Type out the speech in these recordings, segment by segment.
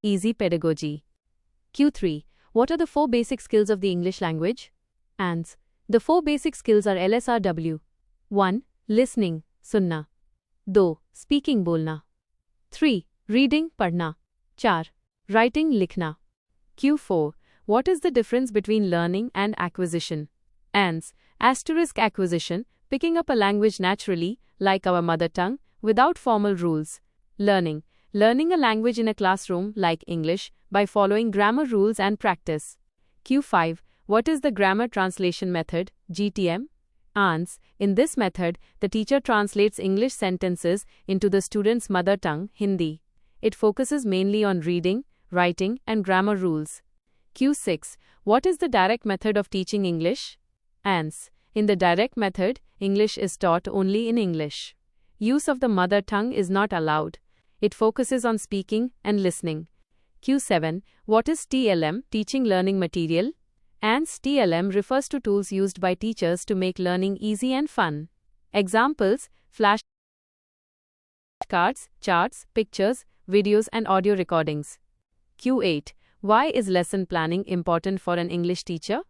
Easy pedagogy. Q3. What are the 4 basic skills of the English language? ANS. The 4 basic skills are LSRW. 1. Listening, sunna. 2. Speaking, bolna. 3. Reading, padhna. 4. Writing, likhna. Q4. What is the difference between learning and acquisition? ANS. Asterisk acquisition, picking up a language naturally, like our mother tongue, without formal rules. Learning. Learning a language in a classroom, like English, by following grammar rules and practice. Q5. What is the grammar translation method, GTM? ANS. In this method, the teacher translates English sentences into the student's mother tongue, Hindi. It focuses mainly on reading, writing, and grammar rules. Q6. What is the direct method of teaching English? ANS. In the direct method, English is taught only in English. Use of the mother tongue is not allowed. It focuses on speaking and listening. Q7. What is TLM, teaching learning material? ANS. TLM refers to tools used by teachers to make learning easy and fun. Examples: flashcards, charts, pictures, videos, and audio recordings. Q8. Why is lesson planning important for an English teacher?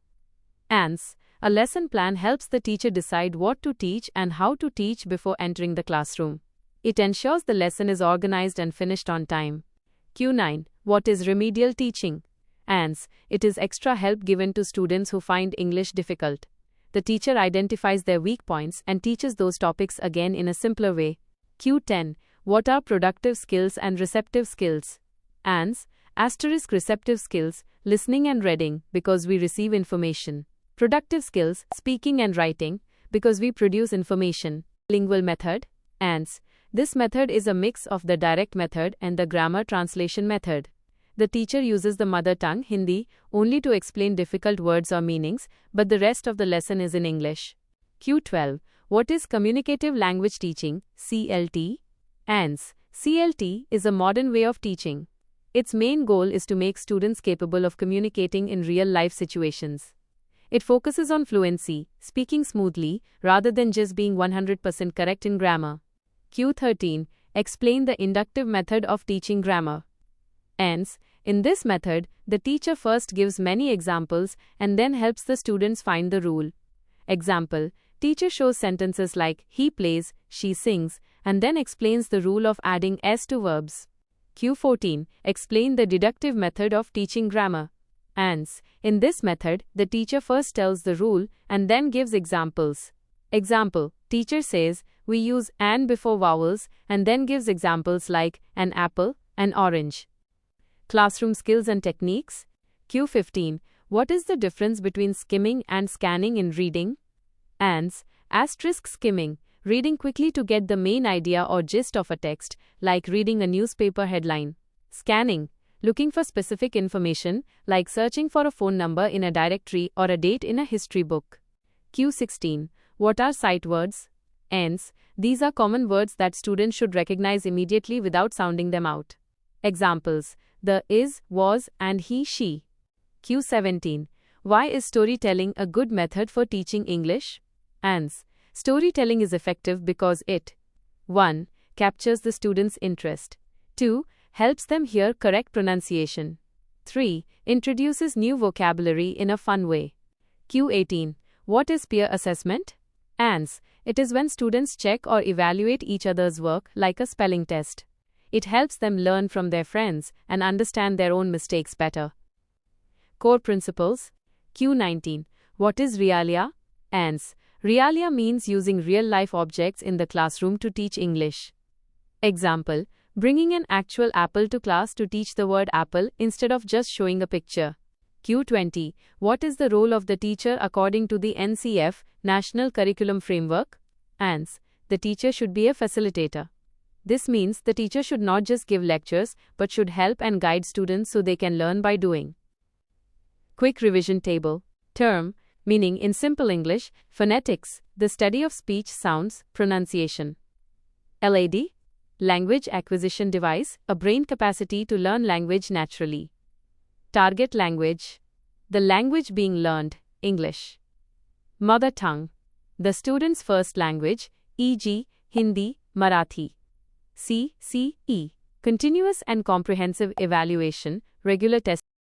ANS. A lesson plan helps the teacher decide what to teach and how to teach before entering the classroom. It ensures the lesson is organized and finished on time. Q9. What is remedial teaching? ANS. It is extra help given to students who find English difficult. The teacher identifies their weak points and teaches those topics again in a simpler way. Q10. What are productive skills and receptive skills? ANS. Asterisk receptive skills, listening and reading, because we receive information. Productive skills, speaking and writing, because we produce information. Lingual method. ANS. This method is a mix of the direct method and the grammar translation method. The teacher uses the mother tongue, Hindi, only to explain difficult words or meanings, but the rest of the lesson is in English. Q12. What is communicative language teaching, CLT? ANS. CLT is a modern way of teaching. Its main goal is to make students capable of communicating in real-life situations. It focuses on fluency, speaking smoothly, rather than just being 100% correct in grammar. Q13. Explain the inductive method of teaching grammar. ANS. In this method, the teacher first gives many examples and then helps the students find the rule. Example: teacher shows sentences like, he plays, she sings, and then explains the rule of adding s to verbs. Q14. Explain the deductive method of teaching grammar. ANS. In this method, the teacher first tells the rule and then gives examples. Example: teacher says, we use an before vowels, and then gives examples like an apple, an orange. Classroom skills and techniques. Q15. What is the difference between skimming and scanning in reading? ANS. Asterisk skimming, reading quickly to get the main idea or gist of a text, like reading a newspaper headline. Scanning, looking for specific information, like searching for a phone number in a directory or a date in a history book. Q16. What are sight words? ANS. These are common words that students should recognize immediately without sounding them out. Examples: the, is, was, and he, she. Q17. Why is storytelling a good method for teaching English? ANS. Storytelling is effective because it 1. Captures the student's interest. 2. Helps them hear correct pronunciation. 3. Introduces new vocabulary in a fun way. Q18. What is peer assessment? ANS. It is when students check or evaluate each other's work, like a spelling test. It helps them learn from their friends and understand their own mistakes better. Core principles. Q19. What is realia? ANS. Realia means using real-life objects in the classroom to teach English. Example: bringing an actual apple to class to teach the word apple instead of just showing a picture. Q20. What is the role of the teacher according to the NCF, National Curriculum Framework? ANS. The teacher should be a facilitator. This means the teacher should not just give lectures, but should help and guide students so they can learn by doing. Quick revision table. Term, meaning in simple English, phonetics, the study of speech sounds, pronunciation. LAD, language acquisition device, a brain capacity to learn language naturally. Target language, the language being learned, English. Mother tongue, the student's first language, e.g., Hindi, Marathi. CCE, Continuous and comprehensive evaluation, regular testing.